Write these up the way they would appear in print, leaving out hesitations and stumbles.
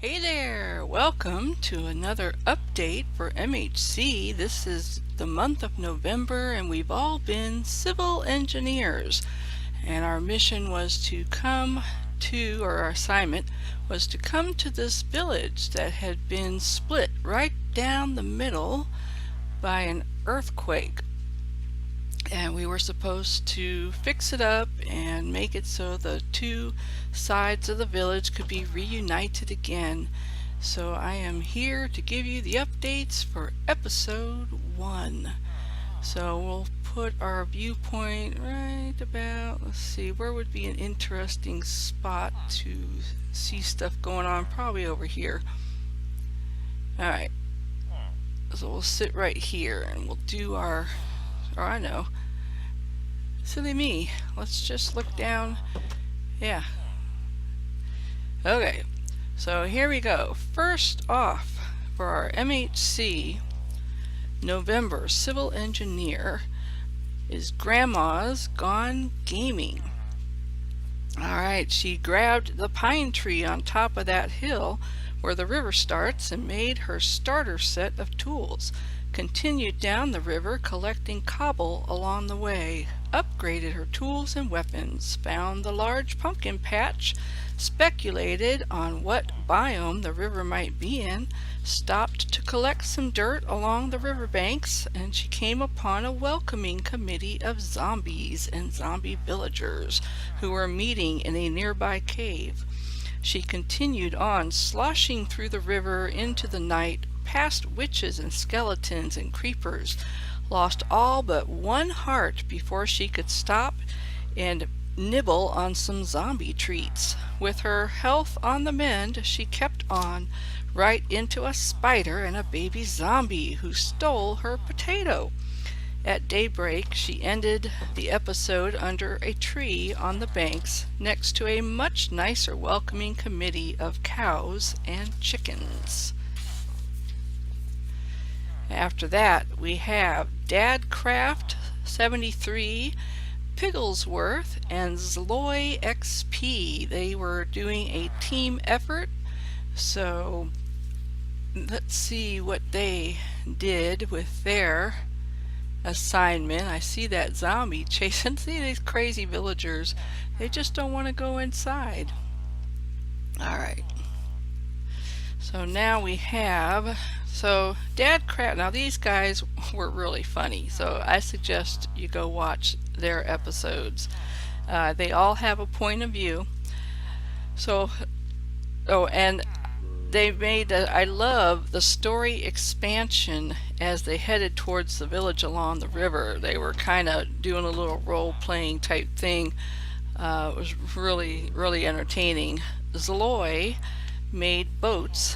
Hey there! Welcome to another update for MHC. This is the month of November and we've all been civil engineers. And our mission was to come to, or our assignment was to come to this village that had been split right down the middle by an earthquake. And we were supposed to fix it up and make it so the two sides of the village could be reunited again. So I am here to give you the updates for episode 1. So we'll put our viewpoint right about, let's see, where would be an interesting spot to see stuff going on? Probably over here. Alright, so we'll sit right here and we'll do our, I know, silly me, let's just look down. Yeah, okay, so here we go. First off, for our MHC November civil engineer is Grandma's Gone Gaming. Alright, she grabbed the pine tree on top of that hill where the river starts and made her starter set of tools, continued down the river collecting cobble along the way, upgraded her tools and weapons, found the large pumpkin patch, speculated on what biome the river might be in, stopped to collect some dirt along the riverbanks, and she came upon a welcoming committee of zombies and zombie villagers who were meeting in a nearby cave. She continued on, sloshing through the river into the night, past witches and skeletons and creepers, lost all but one heart before she could stop and nibble on some zombie treats. With her health on the mend, she kept on, right into a spider and a baby zombie who stole her potato. At daybreak, she ended the episode under a tree on the banks next to a much nicer welcoming committee of cows and chickens. After that, we have DadCraft 73, Pigglesworth, and Zloy XP. They were doing a team effort, so let's see what they did with their assignment. I see that zombie chasing. See these crazy villagers. They just don't want to go inside. Alright. So now we have, so DadCraft, now these guys were really funny, so I suggest you go watch their episodes. They all have a point of view. So, and they made, I love the story expansion as they headed towards the village along the river. They were kind of doing a little role-playing type thing. It was really, really entertaining. Zloy made boats,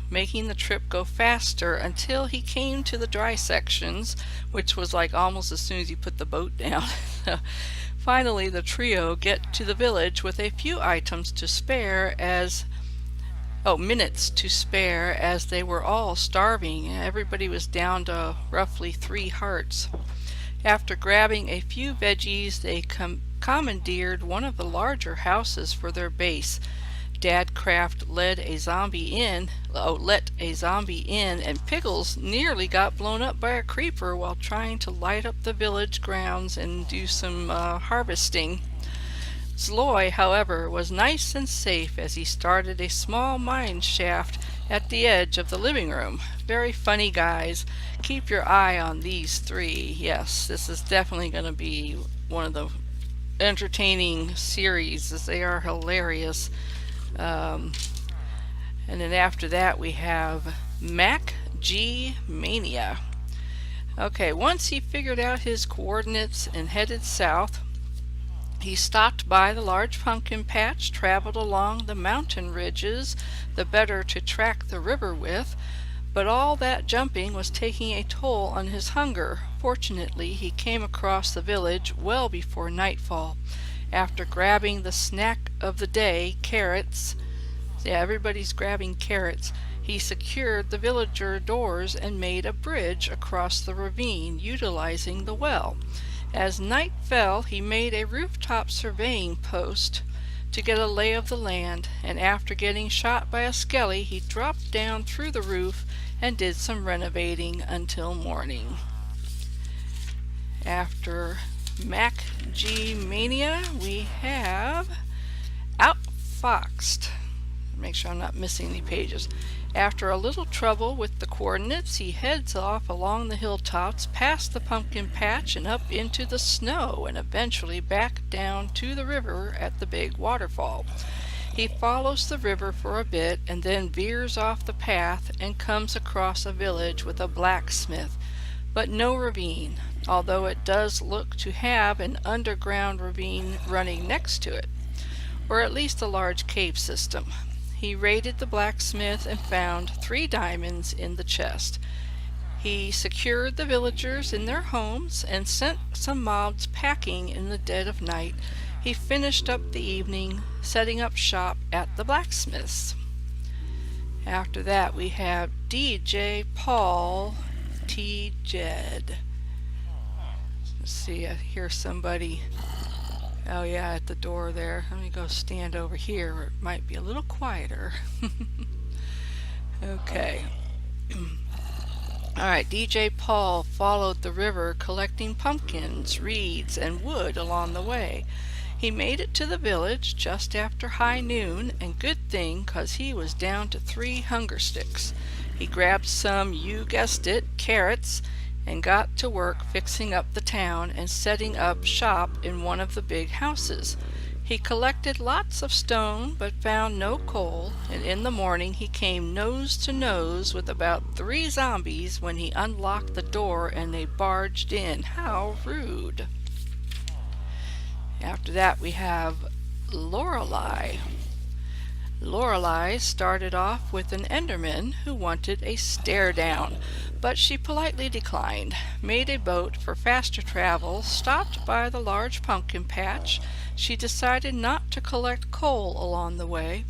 making the trip go faster until he came to the dry sections, which was like almost as soon as you put the boat down. Finally, the trio get to the village with a few items to spare as minutes to spare, as they were all starving. Everybody was down to roughly 3 hearts. After grabbing a few veggies, they commandeered one of the larger houses for their base. DadCraft let a zombie in, and Pickles nearly got blown up by a creeper while trying to light up the village grounds and do some harvesting. Zloy, however, was nice and safe as he started a small mine shaft at the edge of the living room. Very funny guys. Keep your eye on these 3. Yes, this is definitely going to be one of the entertaining series, as they are hilarious. And then after that we have MackG Mania. Okay, once he figured out his coordinates and headed south, he stopped by the large pumpkin patch, traveled along the mountain ridges, the better to track the river with, but all that jumping was taking a toll on his hunger. Fortunately, he came across the village well before nightfall. After grabbing the snack of the day, carrots, yeah, everybody's grabbing carrots, he secured the villager doors and made a bridge across the ravine, utilizing the well. As night fell, he made a rooftop surveying post to get a lay of the land, and after getting shot by a skelly, he dropped down through the roof and did some renovating until morning. After MackG Mania, we have Outfoxed. Make sure I'm not missing any pages. After a little trouble with the coordinates, he heads off along the hilltops, past the pumpkin patch and up into the snow, and eventually back down to the river at the big waterfall. He follows the river for a bit and then veers off the path and comes across a village with a blacksmith, but no ravine, although it does look to have an underground ravine running next to it, or at least a large cave system. He raided the blacksmith and found 3 diamonds in the chest. He secured the villagers in their homes and sent some mobs packing in the dead of night. He finished up the evening setting up shop at the blacksmith's. After that we have DJ Paul T. Jed. Let's see, I hear somebody. Oh yeah, at the door there. Let me go stand over here where it might be a little quieter. Okay. Alright, DJ Paul followed the river collecting pumpkins, reeds, and wood along the way. He made it to the village just after high noon, and good thing, 'cause he was down to 3 hunger sticks. He grabbed some, you guessed it, carrots, and got to work fixing up the town and setting up shop in one of the big houses. He collected lots of stone but found no coal, and in the morning he came nose to nose with about 3 zombies when he unlocked the door and they barged in. How rude. After that we have Lorelai. Lorelai started off with an Enderman who wanted a stare down, but she politely declined, made a boat for faster travel, stopped by the large pumpkin patch. She decided not to collect coal along the way.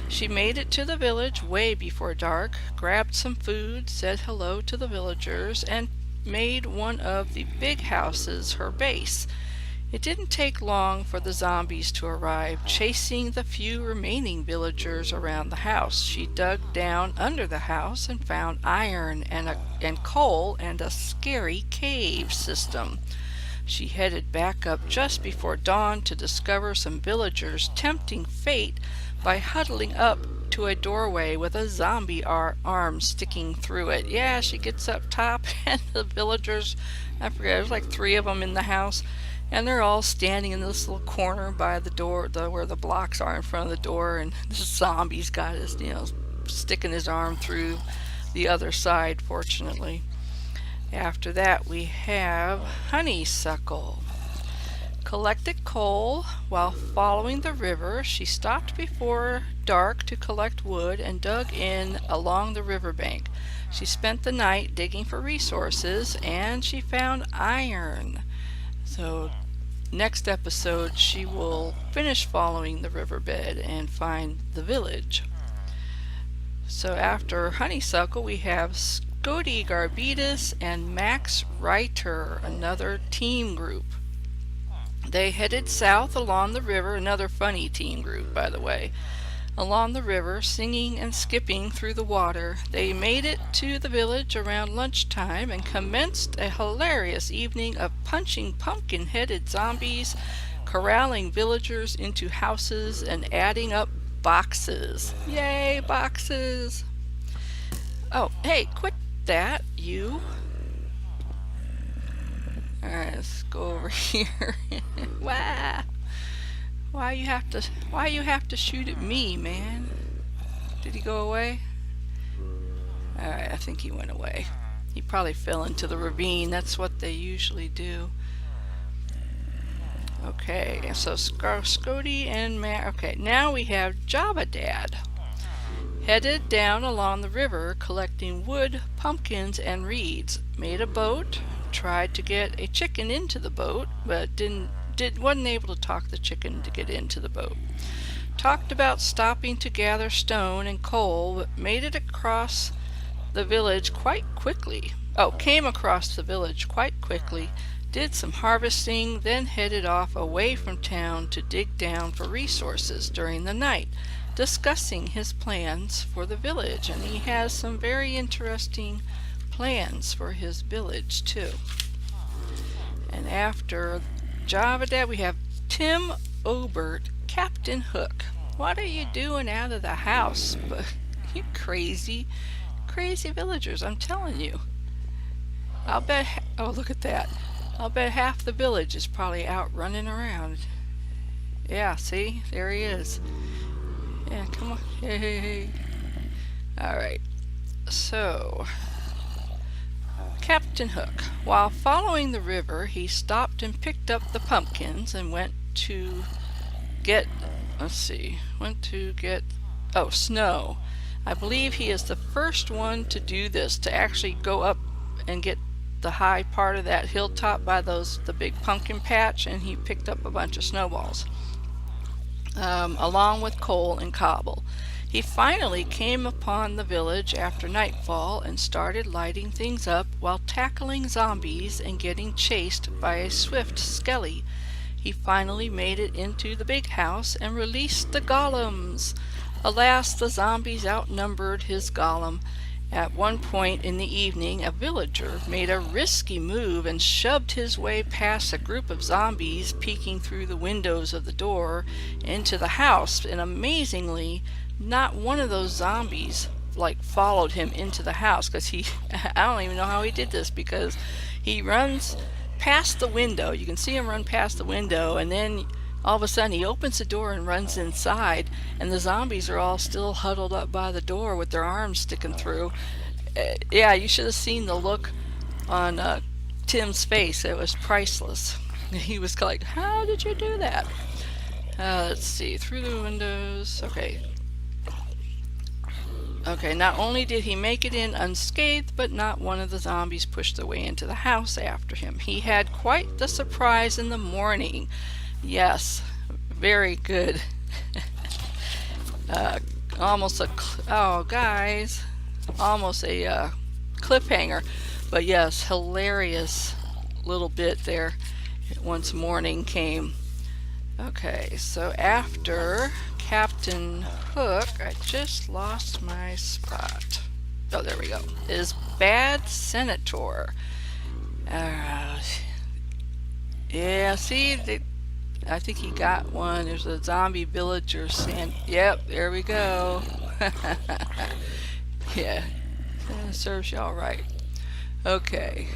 She made it to the village way before dark, grabbed some food, said hello to the villagers, and made one of the big houses her base. It didn't take long for the zombies to arrive, chasing the few remaining villagers around the house. She dug down under the house and found iron and coal and a scary cave system. She headed back up just before dawn to discover some villagers tempting fate by huddling up to a doorway with a zombie arm sticking through it. Yeah, she gets up top and the villagers, I forget, there's like 3 of them in the house, and they're all standing in this little corner by the door, where the blocks are in front of the door, and this zombie's got his, sticking his arm through the other side, fortunately. After that we have Honeysuckle. Collected coal while following the river. She stopped before dark to collect wood and dug in along the riverbank. She spent the night digging for resources and she found iron. So next episode she will finish following the riverbed and find the village. So after Honeysuckle we have Scooty Garbitas and Max Reiter, another team group. They headed south along the river, another funny team group by the way, along the river, singing and skipping through the water. They made it to the village around lunchtime and commenced a hilarious evening of punching pumpkin-headed zombies, corralling villagers into houses, and adding up boxes. Yay, boxes! Oh, hey, quit that, you. Alright, let's go over here. Wow. Why you have to shoot at me, man? Did he go away? Alright, I think he went away. He probably fell into the ravine. That's what they usually do. Okay, so Scotty and Matt. Okay, now we have Java Dad. Headed down along the river collecting wood, pumpkins, and reeds. Made a boat. Tried to get a chicken into the boat, but wasn't able to talk the chicken to get into the boat. Talked about stopping to gather stone and coal, but made it across the village quite quickly. Came across the village quite quickly. did some harvesting, then headed off away from town to dig down for resources during the night, discussing his plans for the village. And he has some very interesting plans for his village too. And after Java Dad, we have Tim Obert, Captain Hook. What are you doing out of the house? You crazy villagers, I'm telling you. I'll bet, oh look at that. I'll bet half the village is probably out running around. Yeah, see? There he is. Yeah, come on. Hey. Alright. So, Captain Hook. While following the river, he stopped and picked up the pumpkins and went to get, snow. I believe he is the first one to do this, to actually go up and get the high part of that hilltop by the big pumpkin patch, and he picked up a bunch of snowballs, along with coal and cobble. He finally came upon the village after nightfall and started lighting things up while tackling zombies and getting chased by a swift skelly. He finally made it into the big house and released the golems. Alas, the zombies outnumbered his golem. At one point in the evening, a villager made a risky move and shoved his way past a group of zombies peeking through the windows of the door into the house, and amazingly, not one of those zombies followed him into the house, because I don't even know how he did this, because he runs past the window. You can see him run past the window, and then all of a sudden he opens the door and runs inside, and the zombies are all still huddled up by the door with their arms sticking through. Yeah, you should have seen the look on Tim's face. It was priceless. He was like, how did you do that? Let's see, through the windows. Okay, not only did he make it in unscathed, but not one of the zombies pushed their way into the house after him. He had quite the surprise in the morning. Yes, very good. Almost a cliffhanger, but yes, hilarious little bit there once morning came. Okay, so after Captain Hook, I just lost my spot. Oh, there we go. Is Bad Senator. Yeah, see, I think he got one. There's a zombie villager saying, yep, there we go. Yeah, serves y'all right. Okay.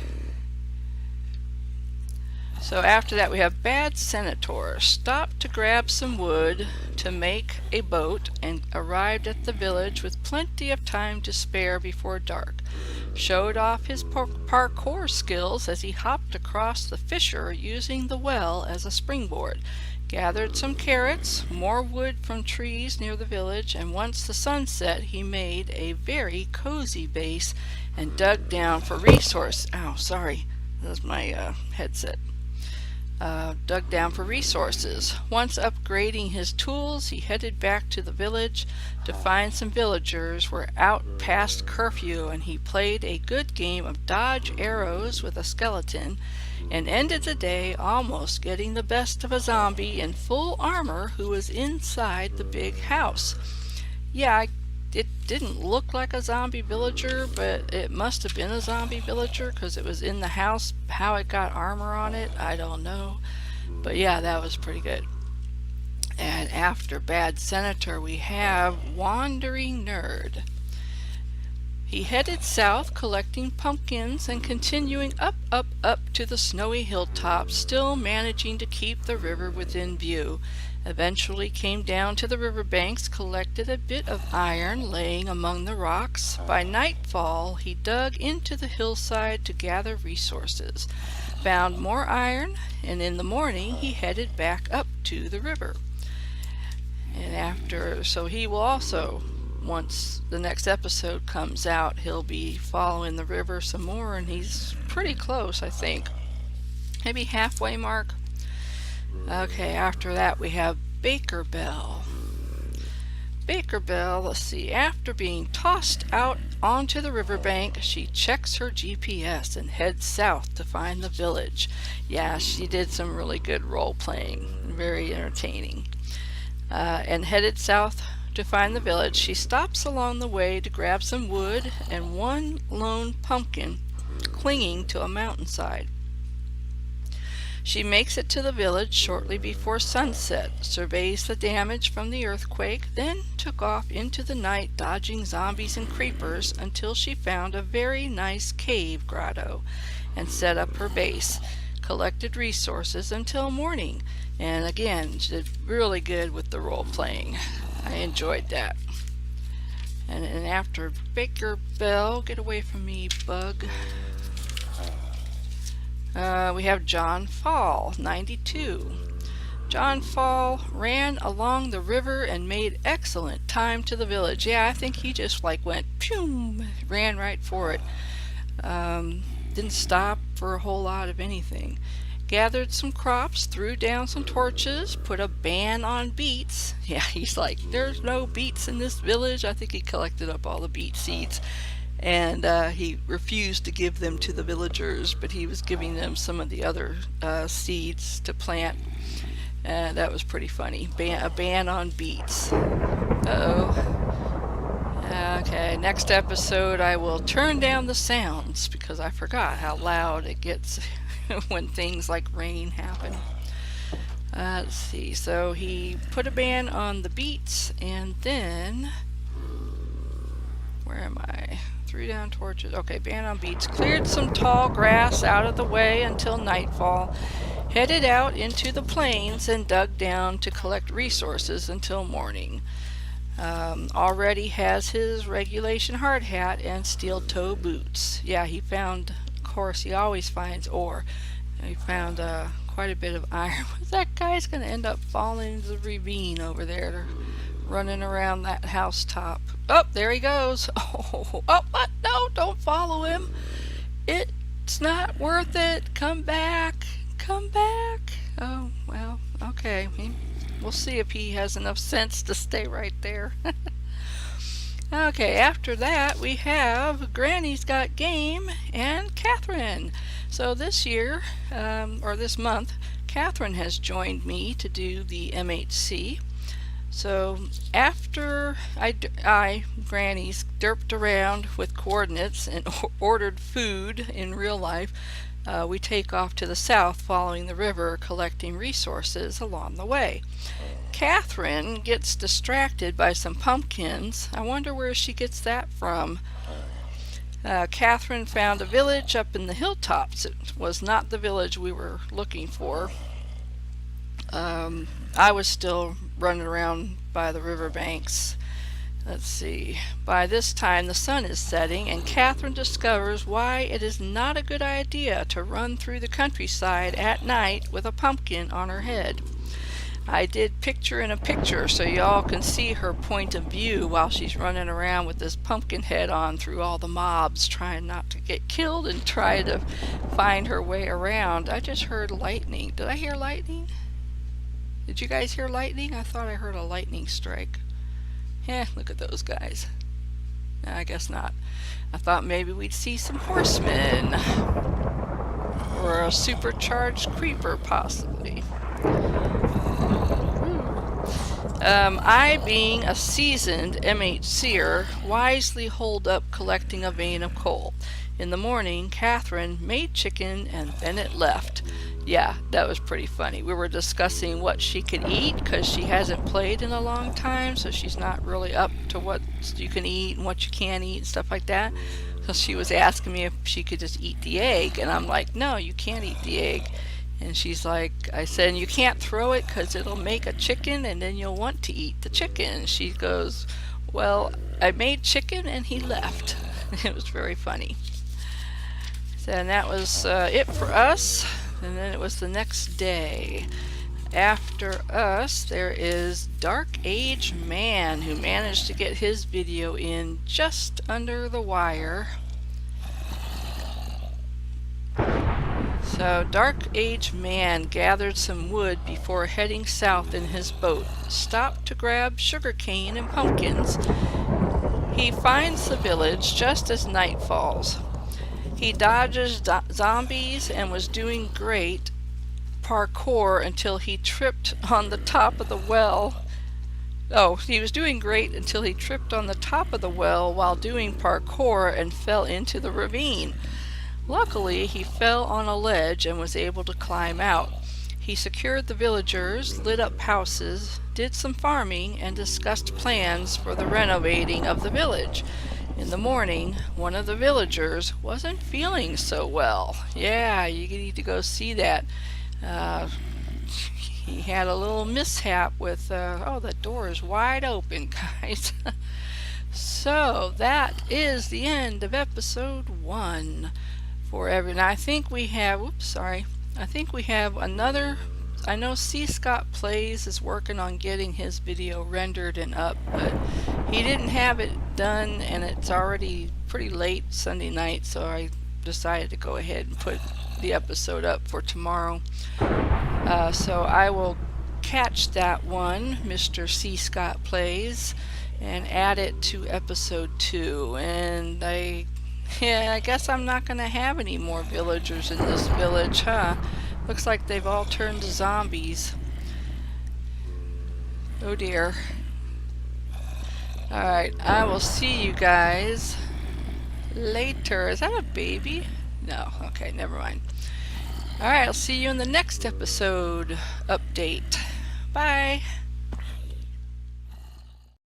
So after that we have Bad Senator. Stopped to grab some wood to make a boat and arrived at the village with plenty of time to spare before dark. Showed off his parkour skills as he hopped across the fissure using the well as a springboard. Gathered some carrots, more wood from trees near the village, and once the sun set he made a very cozy base and dug down for resources. Oh, sorry, that's my headset. Dug down for resources. Once upgrading his tools, he headed back to the village to find some villagers were out past curfew, and he played a good game of dodge arrows with a skeleton and ended the day almost getting the best of a zombie in full armor who was inside the big house. Yeah, it didn't look like a zombie villager, but it must have been a zombie villager because it was in the house. How it got armor on it, I don't know. But yeah, that was pretty good. And after Bad Senator, we have Wandering Nerd. He headed south collecting pumpkins and continuing up to the snowy hilltops, still managing to keep the river within view. Eventually came down to the riverbanks, collected a bit of iron laying among the rocks. By nightfall, he dug into the hillside to gather resources, found more iron, and in the morning he headed back up to the river. And so he will also, once the next episode comes out, he'll be following the river some more, and he's pretty close, I think. Maybe halfway mark. Okay, after that we have Belle. Baker Belle, let's see, after being tossed out onto the riverbank, she checks her GPS and heads south to find the village. Yeah, she did some really good role playing, very entertaining. And headed south to find the village, she stops along the way to grab some wood and one lone pumpkin clinging to a mountainside. She makes it to the village shortly before sunset, surveys the damage from the earthquake, then took off into the night dodging zombies and creepers until she found a very nice cave grotto and set up her base. Collected resources until morning, and again, she did really good with the role playing. I enjoyed that. And after Baker Belle, get away from me, bug. We have John Fall, 92. John Fall ran along the river and made excellent time to the village. Yeah, I think he just like went phew, ran right for it. Didn't stop for a whole lot of anything. Gathered some crops, threw down some torches, put a ban on beets. Yeah, he's like, there's no beets in this village. I think he collected up all the beet seeds. And he refused to give them to the villagers, but he was giving them some of the other seeds to plant. That was pretty funny. A ban on beets. Uh-oh. Okay, next episode I will turn down the sounds because I forgot how loud it gets when things like rain happen. Let's see, so he put a ban on the beets, and then where am I? Threw down torches. Okay, ban on beets. Cleared some tall grass out of the way until nightfall. Headed out into the plains and dug down to collect resources until morning. Already has his regulation hard hat and steel toe boots. Yeah, he found, of course, he always finds ore. He found quite a bit of iron. That guy's going to end up falling into the ravine over there, running around that housetop. Oh, there he goes. Oh, what? No, don't follow him. It's not worth it. Come back. Come back. Oh, well, okay. We'll see if he has enough sense to stay right there. Okay, after that we have Granny's Got Game and Catherine. So this year, or this month, Catherine has joined me to do the MHC. So after I Granny's, derped around with coordinates and ordered food in real life, we take off to the south following the river, collecting resources along the way. Catherine gets distracted by some pumpkins. I wonder where she gets that from. Catherine found a village up in the hilltops. It was not the village we were looking for. I was still running around by the riverbanks. Let's see. By this time the sun is setting, and Catherine discovers why it is not a good idea to run through the countryside at night with a pumpkin on her head. I did picture in a picture so y'all can see her point of view while she's running around with this pumpkin head on through all the mobs, trying not to get killed and try to find her way around. I just heard lightning. Did I hear lightning? Did you guys hear lightning? I thought I heard a lightning strike. Look at those guys. No, I guess not. I thought maybe we'd see some horsemen. Or a supercharged creeper, possibly. I, being a seasoned MHCer, wisely holed up collecting a vein of coal. In the morning, Catherine made chicken and then it left. Yeah, that was pretty funny. We were discussing what she could eat because she hasn't played in a long time, so she's not really up to what you can eat and what you can't eat and stuff like that. So she was asking me if she could just eat the egg, and I'm like, no, you can't eat the egg. And she's like, I said, you can't throw it because it'll make a chicken and then you'll want to eat the chicken. She goes, well, I made chicken and he left. It was very funny. So, and that was it for us. And then it was the next day. After us, there is Dark Age Man, who managed to get his video in just under the wire. So So, Dark Age Man gathered some wood before heading south in his boat, stopped to grab sugarcane and pumpkins. He finds the village just as night falls. He dodges zombies and was doing great parkour until he tripped on the top of the well. Oh, he was doing great until he tripped on the top of the well while doing parkour and fell into the ravine. Luckily, he fell on a ledge and was able to climb out. He secured the villagers, lit up houses, did some farming, and discussed plans for the renovating of the village. In the morning, one of the villagers wasn't feeling so well. Yeah, you need to go see that. He had a little mishap with, oh, the door is wide open, guys. So, that is the end of episode 1 for everyone. I think we have, I think we have another, I know C. Scott Plays is working on getting his video rendered and up, but he didn't have it done, and it's already pretty late Sunday night, so I decided to go ahead and put the episode up for tomorrow. So I will catch that one, Mr. C. Scott Plays, and add it to episode 2. And I guess I'm not going to have any more villagers in this village, huh? Looks like they've all turned to zombies. Oh dear. Alright, I will see you guys later. Is that a baby? No, okay, never mind. Alright, I'll see you in the next episode update. Bye!